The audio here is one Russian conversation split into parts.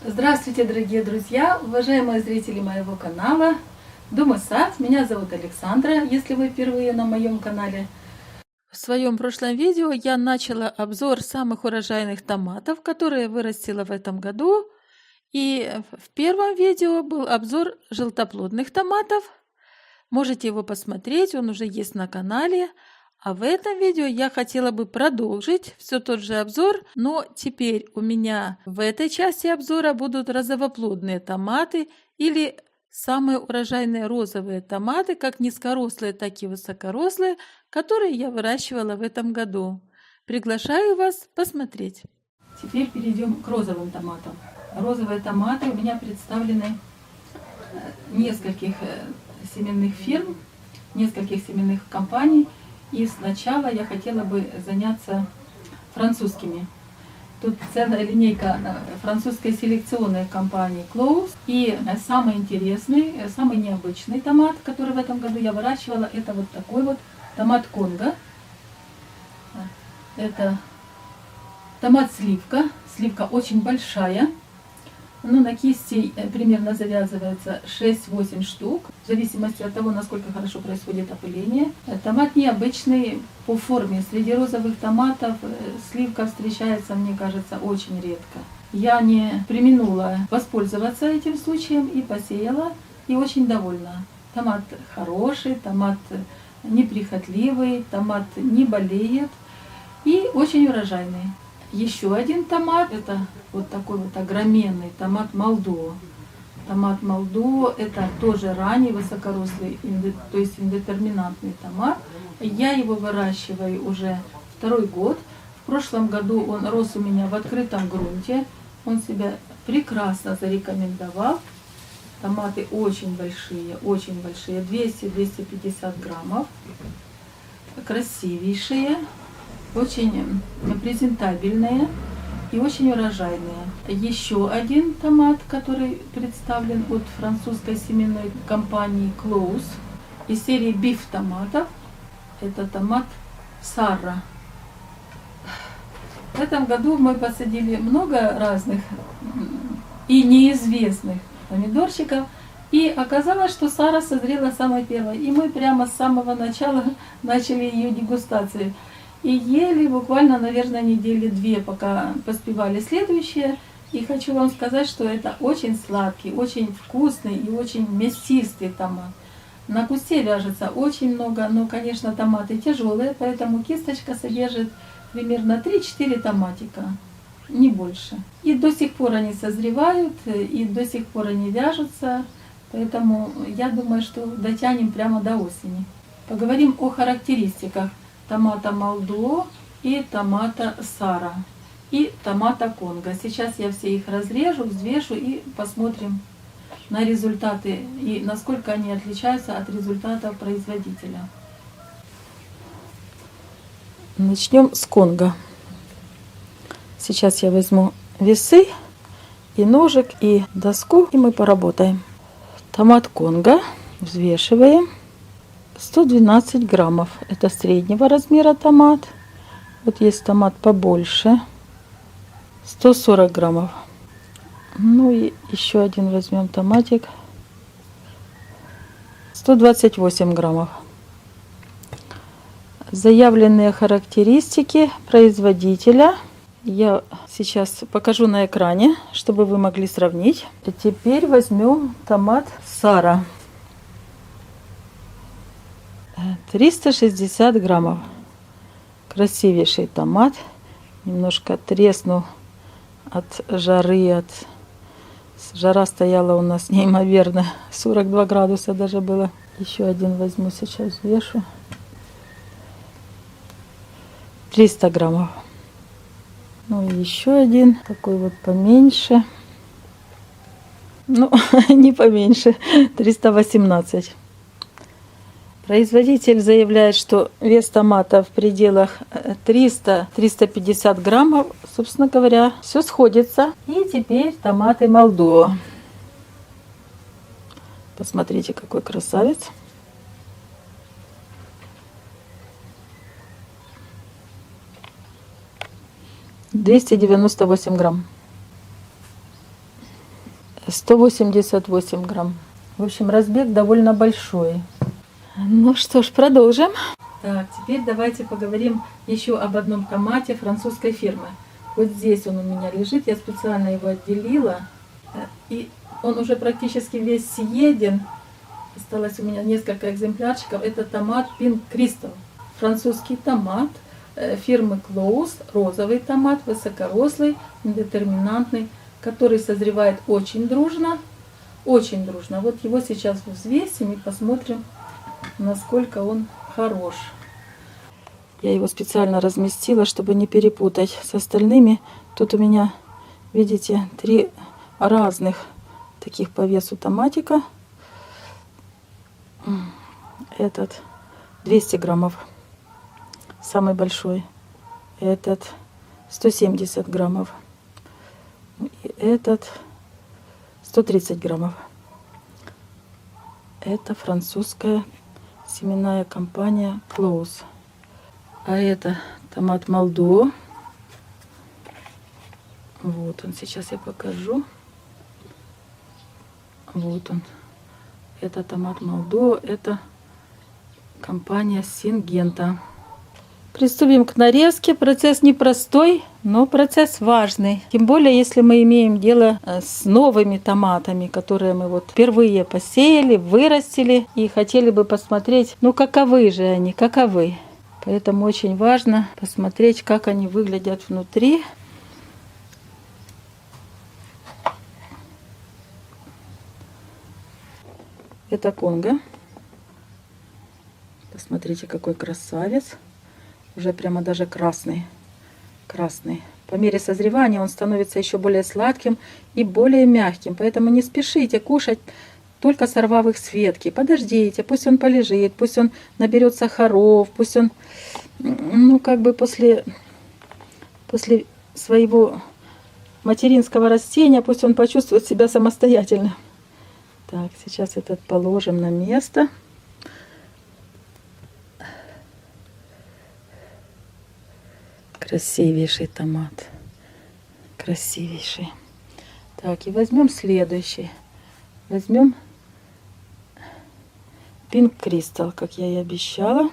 Здравствуйте, дорогие друзья, уважаемые зрители моего канала Дом и сад. Меня зовут Александра, если вы впервые на моем канале. В своем прошлом видео я начала обзор самых урожайных томатов, которые вырастила в этом году. И в первом видео был обзор желтоплодных томатов. Можете его посмотреть, он уже есть на канале. А в этом видео я хотела бы продолжить все тот же обзор, но теперь у меня в этой части обзора будут розовоплодные томаты или самые урожайные розовые томаты, как низкорослые, так и высокорослые, которые я выращивала в этом году. Приглашаю вас посмотреть. Теперь перейдем к розовым томатам. Розовые томаты у меня представлены нескольких семенных фирм, нескольких семенных компаний. И сначала я хотела бы заняться французскими. Тут целая линейка французской селекционной компании Close. И самый интересный, самый необычный томат, который в этом году я выращивала, это вот такой вот томат Конго. Это томат сливка. Сливка очень большая. Ну, на кисти примерно завязывается 6-8 штук, в зависимости от того, насколько хорошо происходит опыление. Томат необычный по форме. Среди розовых томатов сливка встречается, мне кажется, очень редко. Я не преминула воспользоваться этим случаем и посеяла, и очень довольна. Томат хороший, томат неприхотливый, томат не болеет и очень урожайный. Еще один томат, это вот такой вот огроменный томат Молдо. Томат Молдо это тоже ранний высокорослый, то есть индетерминантный томат. Я его выращиваю уже второй год. В прошлом году он рос у меня в открытом грунте. Он себя прекрасно зарекомендовал. Томаты очень большие, 200-250 граммов. Красивейшие. Очень презентабельные и очень урожайные. Еще один томат, который представлен от французской семенной компании Close из серии биф томатов. Это томат Сара. В этом году мы посадили много разных и неизвестных помидорчиков. И оказалось, что Сара созрела самой первой. И мы прямо с самого начала начали ее дегустацию. И ели буквально, наверное, недели две, пока поспевали следующие. И хочу вам сказать, что это очень сладкий, очень вкусный и очень мясистый томат. На кусте вяжется очень много, но, конечно, томаты тяжелые, поэтому кисточка содержит примерно 3-4 томатика, не больше. И до сих пор они созревают, и до сих пор они вяжутся, поэтому я думаю, что дотянем прямо до осени. Поговорим о характеристиках томата Молдо и томата Сара и томата Конго. Сейчас я все их разрежу, взвешу и посмотрим на результаты и насколько они отличаются от результатов производителя. Начнем с Конго. Сейчас я возьму весы и ножик и доску, и мы поработаем. Томат Конго взвешиваем. 112 граммов. Это среднего размера томат. Вот есть томат побольше. 140 граммов. Ну и еще один возьмем томатик. 128 граммов. Заявленные характеристики производителя я сейчас покажу на экране, чтобы вы могли сравнить. И теперь возьмем томат Сара. 360 граммов. Красивейший томат. Немножко треснул от жары. Жара стояла у нас неимоверно. 42 градуса даже было. Еще один возьму сейчас, вешу. 300 граммов. Ну и еще один. Такой вот поменьше. Ну, не поменьше. 318. Производитель заявляет, что вес томата в пределах 300-350 граммов. Собственно говоря, все сходится. И теперь томаты Молдо. Посмотрите, какой красавец. — 298 грамм. 188 грамм. В общем, разбег довольно большой. Ну что ж, продолжим. Так, теперь давайте поговорим еще об одном томате французской фирмы. Вот здесь он у меня лежит, я специально его отделила. И он уже практически весь съеден. Осталось у меня несколько экземплярчиков. Это томат Pink Crystal. Французский томат фирмы Close. Розовый томат, высокорослый, детерминантный, который созревает очень дружно. Очень дружно. Вот его сейчас взвесим и посмотрим, насколько он хорош. Я его специально разместила, чтобы не перепутать с остальными. Тут у меня, видите, 3 разных таких по весу томатика. Этот 200 граммов, самый большой. Этот 170 граммов. И этот 130 граммов. Это французская семенная компания Close. А это томат Молдо. Вот он, сейчас я покажу. Вот он. Это томат Молдо, это компания Сингента. Приступим к нарезке. Процесс непростой, но процесс важный. Тем более, если мы имеем дело с новыми томатами, которые мы вот впервые посеяли, вырастили и хотели бы посмотреть, ну каковы же они, каковы. Поэтому очень важно посмотреть, как они выглядят внутри. Это Конго. Посмотрите, какой красавец. Уже прямо даже красный. Красный. По мере созревания он становится еще более сладким и более мягким. Поэтому не спешите кушать, только сорвав их с ветки. Подождите, пусть он полежит, пусть он наберет сахаров, пусть он, ну, как бы после своего материнского растения, пусть он почувствует себя самостоятельно. Так, сейчас этот положим на место. Красивейший томат. Красивейший. Так, и возьмем следующий. Возьмем Pink Crystal, как я и обещала.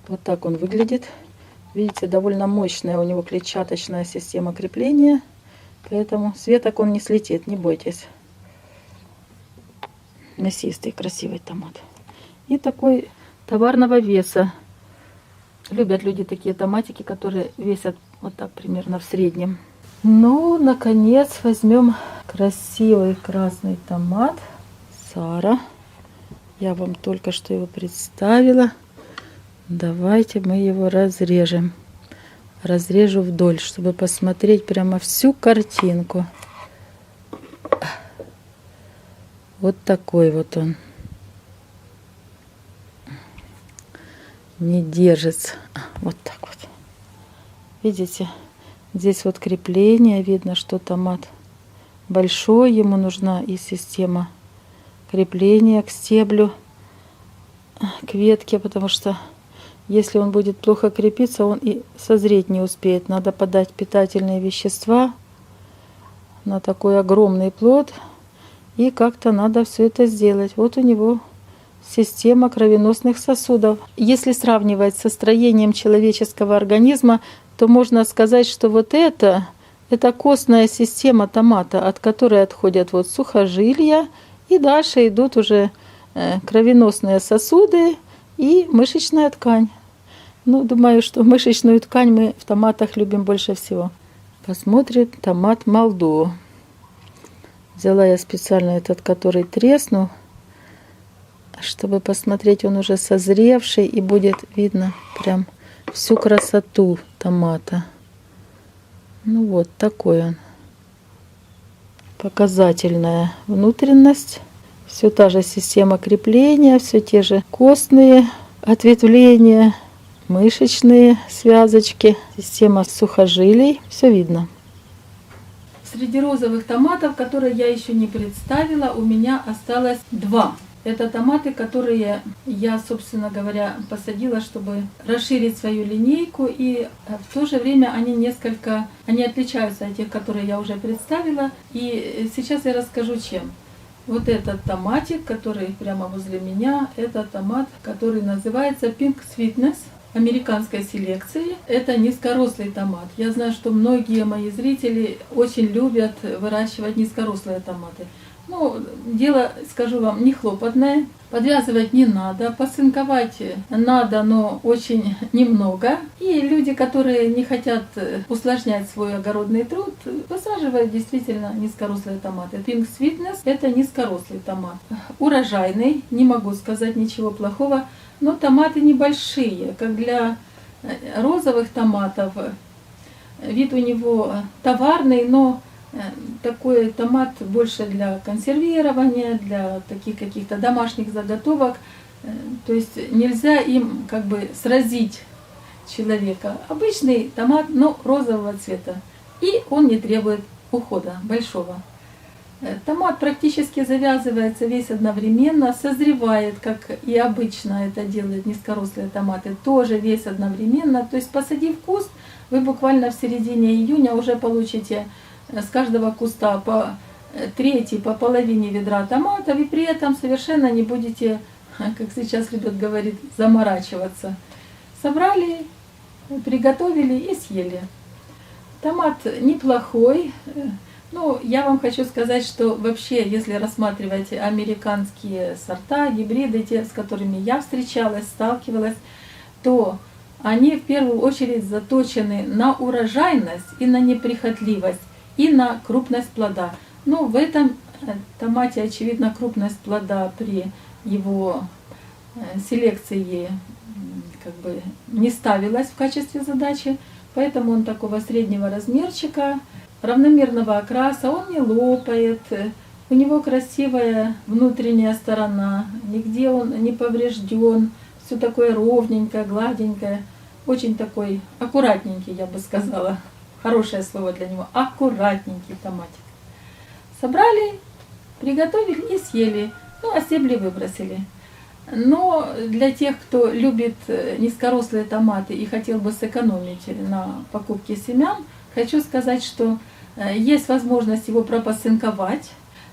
Вот так он выглядит. Видите, довольно мощная у него клетчаточная система крепления. Поэтому с веток он не слетит, не бойтесь. Мясистый, красивый томат. И такой товарного веса. Любят люди такие томатики, которые весят вот так примерно в среднем. Ну, наконец, возьмем красивый красный томат Сара. Я вам только что его представила. Давайте мы его разрежем. Разрежу вдоль, чтобы посмотреть прямо всю картинку. Вот такой вот он. Не держится. Вот так вот. Видите? Здесь вот крепление. Видно, что томат большой. Ему нужна и система крепления к стеблю, к ветке, потому что если он будет плохо крепиться, он и созреть не успеет. Надо подать питательные вещества на такой огромный плод. И как-то надо все это сделать. Вот у него система кровеносных сосудов. Если сравнивать со строением человеческого организма, то можно сказать, что вот это костная система томата, от которой отходят вот сухожилия. И дальше идут уже кровеносные сосуды и мышечная ткань. Ну, думаю, что мышечную ткань мы в томатах любим больше всего. Посмотрим томат Молдо. Взяла я специально этот, который треснул, чтобы посмотреть, он уже созревший, и будет видно прям всю красоту томата. Ну вот, такой он. Показательная внутренность. Все та же система крепления, все те же костные ответвления, мышечные связочки, система сухожилий. Все видно. Среди розовых томатов, которые я еще не представила, у меня осталось два. Это томаты, которые я, собственно говоря, посадила, чтобы расширить свою линейку. И в то же время они отличаются от тех, которые я уже представила. И сейчас я расскажу, чем. Вот этот томатик, который прямо возле меня, это томат, который называется Pink Sweetness американской селекции. Это низкорослый томат. Я знаю, что многие мои зрители очень любят выращивать низкорослые томаты. Ну, дело, скажу вам, не хлопотное. Подвязывать не надо, посынковать надо, но очень немного. И люди, которые не хотят усложнять свой огородный труд, высаживают действительно низкорослые томаты. Pink Sweetness – это низкорослый томат. Урожайный, не могу сказать ничего плохого, но томаты небольшие, как для розовых томатов. Вид у него товарный, но такой томат больше для консервирования, для таких каких-то домашних заготовок. То есть нельзя им как бы сразить человека. Обычный томат, но розового цвета. И он не требует ухода большого. Томат практически завязывается весь одновременно, созревает, как и обычно это делают низкорослые томаты, тоже весь одновременно. То есть посадив куст, вы буквально в середине июня уже получите с каждого куста по трети, по половине ведра томатов, и при этом совершенно не будете, как сейчас любят говорить, заморачиваться. Собрали, приготовили и съели. Томат неплохой. Ну, я вам хочу сказать, что вообще, если рассматривать американские сорта, гибриды, те, с которыми я встречалась, сталкивалась, то они в первую очередь заточены на урожайность и на неприхотливость, и на крупность плода. Но в этом томате, очевидно, крупность плода при его селекции как бы не ставилась в качестве задачи, поэтому он такого среднего размерчика, равномерного окраса, он не лопает, у него красивая внутренняя сторона, нигде он не поврежден, все такое ровненькое, гладенькое, очень такой аккуратненький, я бы сказала. Хорошее слово для него. Аккуратненький томатик. Собрали, приготовили и съели. Ну, а стебли выбросили. Но для тех, кто любит низкорослые томаты и хотел бы сэкономить на покупке семян, хочу сказать, что есть возможность его пропосынковать.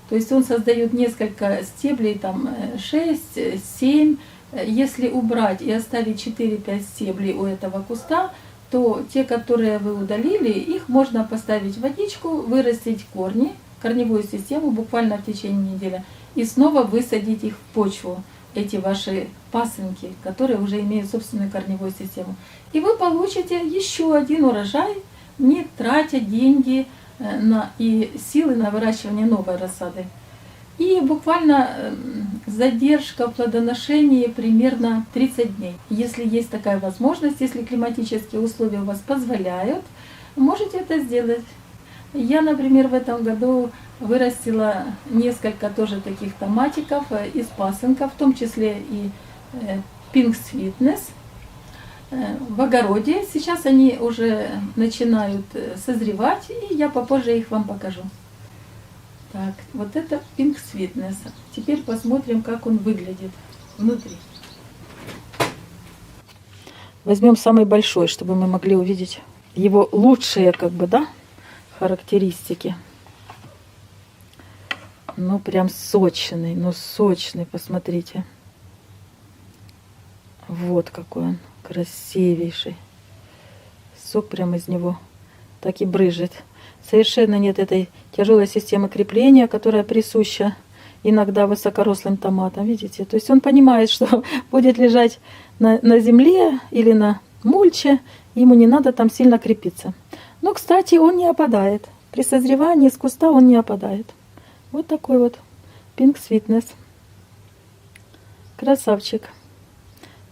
То есть он создает несколько стеблей, там 6-7. Если убрать и оставить 4-5 стеблей у этого куста, то те, которые вы удалили, их можно поставить в водичку, вырастить корни, корневую систему буквально в течение недели, и снова высадить их в почву, эти ваши пасынки, которые уже имеют собственную корневую систему. И вы получите еще один урожай, не тратя деньги и силы на выращивание новой рассады. И буквально задержка в плодоношении примерно 30 дней. Если есть такая возможность, если климатические условия у вас позволяют, можете это сделать. Я, например, в этом году вырастила несколько тоже таких томатиков из пасынков, в том числе и Pink Sweetness в огороде. Сейчас они уже начинают созревать, и я попозже их вам покажу. Так, вот это Pink Sweetness. Теперь посмотрим, как он выглядит внутри. Возьмем самый большой, чтобы мы могли увидеть его лучшие, как бы, да, характеристики. Ну, прям сочный, ну, сочный, посмотрите. Вот какой он, красивейший. Сок прям из него так и брызжет. Совершенно нет этой тяжелой системы крепления, которая присуща иногда высокорослым томатам. Видите? То есть он понимает, что будет лежать на земле или на мульче, ему не надо там сильно крепиться. Но, кстати, он не опадает. При созревании с куста он не опадает. Вот такой вот Pink Sweetness. Красавчик.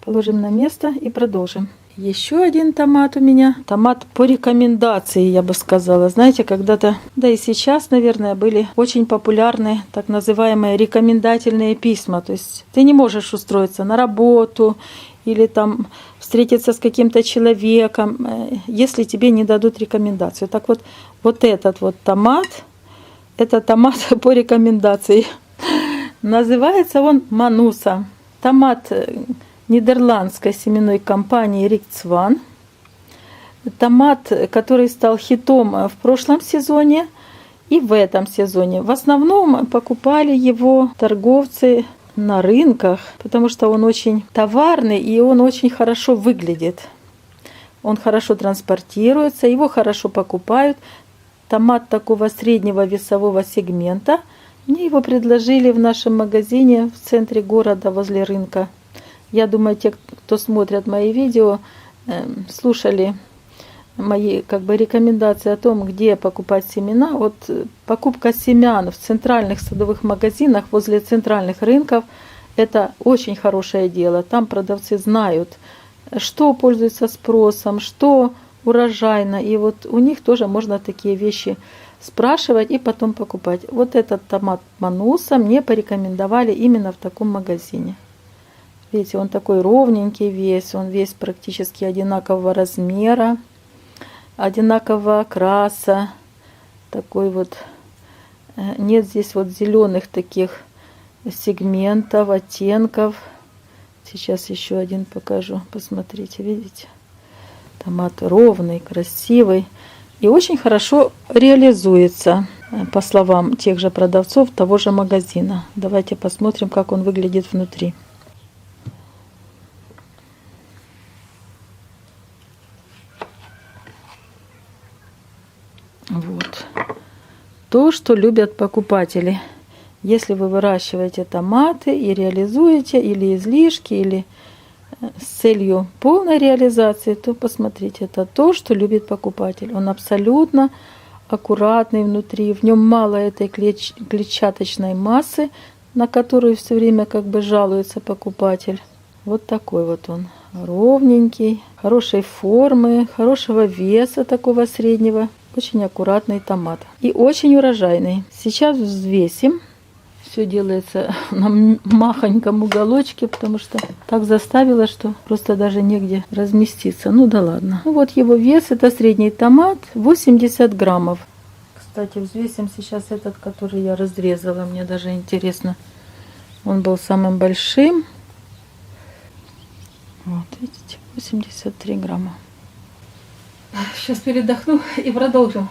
Положим на место и продолжим. Еще один томат у меня. Томат по рекомендации, я бы сказала. Знаете, когда-то, да и сейчас, наверное, были очень популярны так называемые рекомендательные письма. То есть ты не можешь устроиться на работу или там встретиться с каким-то человеком, если тебе не дадут рекомендацию. Так вот, вот этот вот томат, это томат по рекомендации. Называется он Мануса. Томат нидерландской семенной компании Рикцван. Томат, который стал хитом в прошлом сезоне и в этом сезоне. В основном покупали его торговцы на рынках, потому что он очень товарный и он очень хорошо выглядит. Он хорошо транспортируется, его хорошо покупают. Томат такого среднего весового сегмента. Мне его предложили в нашем магазине в центре города возле рынка. Я думаю, те, кто смотрят мои видео, слушали мои рекомендации о том, где покупать семена. Вот покупка семян в центральных садовых магазинах возле центральных рынков – это очень хорошее дело. Там продавцы знают, что пользуется спросом, что урожайно. И вот у них тоже можно такие вещи спрашивать и потом покупать. Вот этот томат Мануса мне порекомендовали именно в таком магазине. Видите, он такой ровненький весь, он весь практически одинакового размера, одинакового окраса. Такой вот, нет здесь вот зеленых таких сегментов, оттенков. Сейчас еще один покажу, посмотрите, видите? Томат ровный, красивый и очень хорошо реализуется, по словам тех же продавцов того же магазина. Давайте посмотрим, как он выглядит внутри. Вот. То, что любят покупатели. Если вы выращиваете томаты и реализуете или излишки, или с целью полной реализации, то посмотрите, это то, что любит покупатель. Он абсолютно аккуратный внутри, в нем мало этой клетчаточной массы, на которую все время жалуется покупатель. Вот такой вот он, ровненький, хорошей формы, хорошего веса такого среднего, очень аккуратный томат и очень урожайный. Сейчас взвесим. Все делается на махоньком уголочке, потому что так заставила, что просто даже негде разместиться. Ну да ладно. Ну вот его вес, это средний томат, 80 граммов. Кстати, взвесим сейчас этот, который я разрезала. Мне даже интересно. Он был самым большим. Вот, видите, 83 грамма. Сейчас передохну и продолжим.